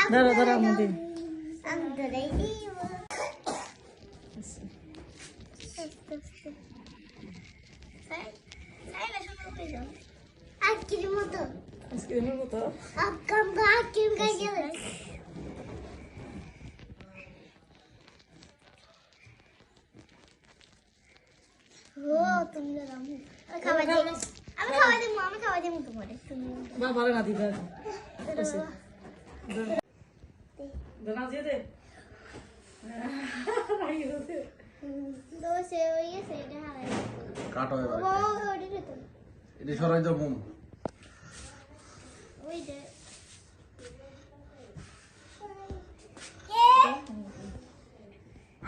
ধরো ধরো আমাদের আইসক্রিমের মতো ভালো না দিবা দানা দিয়ে দে কাটো এবার এটা সরাই দাও মুম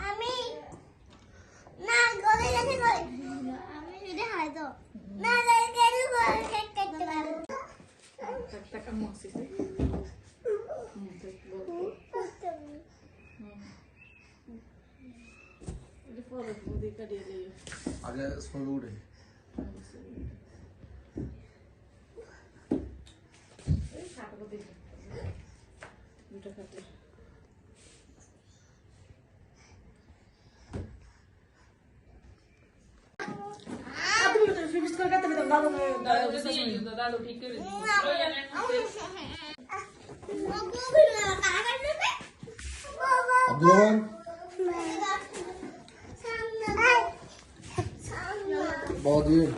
আমি না গলে গেছে আমি যদি হাই দাও না লাগে গেলে কেক কেটে পারো টাকা মাসি আগে ছবি উঠে আব্দুল বদির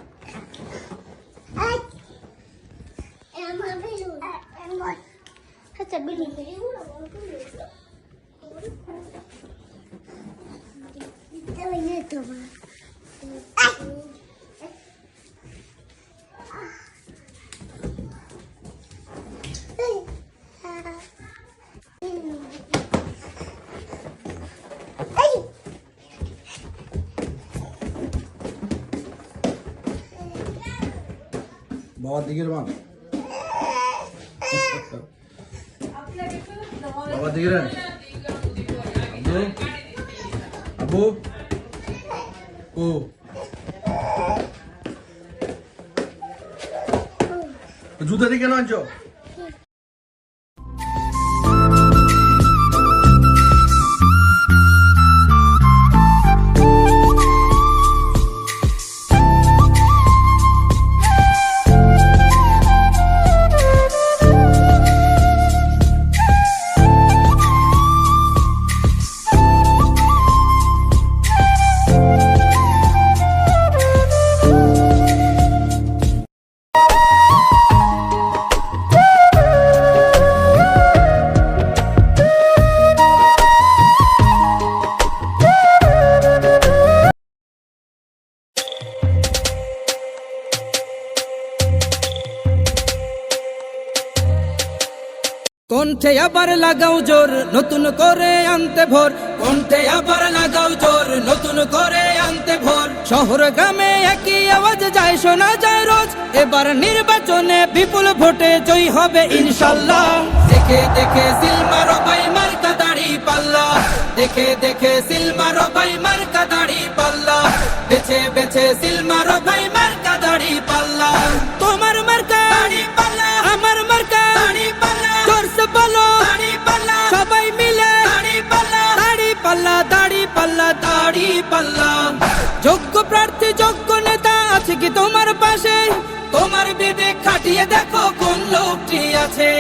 আচ্ছা বিলি বাবার দিকের মান বাবার দিকের আব্বু আব্বু ও জুতাটি কেন আনছো কণ্ঠে আবার লাগাও জোর নতুন করে আনতে ভোর কণ্ঠে আবার লাগাও জোর নতুন করে আনতে ভোর শহর গ্রামে একই আওয়াজ যায় শোনা যায় রোজ এবার নির্বাচনে বিপুল ভোটে জয়ী হবে ইনশাল্লাহ দেখে দেখে সিলমারো ভাই মার্কা দাড়ি পাল্লা দেখে দেখে সিলমারো ভাই মার্কা দাড়ি পাল্লা বেছে বেছে সিলমারো ভাই মার্কা দাড়ি পাল্লা তোমার মার্কা দাড়ি পাল্লা আমার মার্কা দাড়ি পাল্লা জোরসে বলো দাড়ি পাল্লা সবাই মিলে দাড়ি পাল্লা দাড়ি পাল্লা দাড়ি পাল্লা দাড়ি পাল্লা যোগ্য প্রার্থী যোগ্য নেতা আছে কি তোমার পাশে তোমার বিবেক খাটিয়ে দেখো কোন লোকটি আছে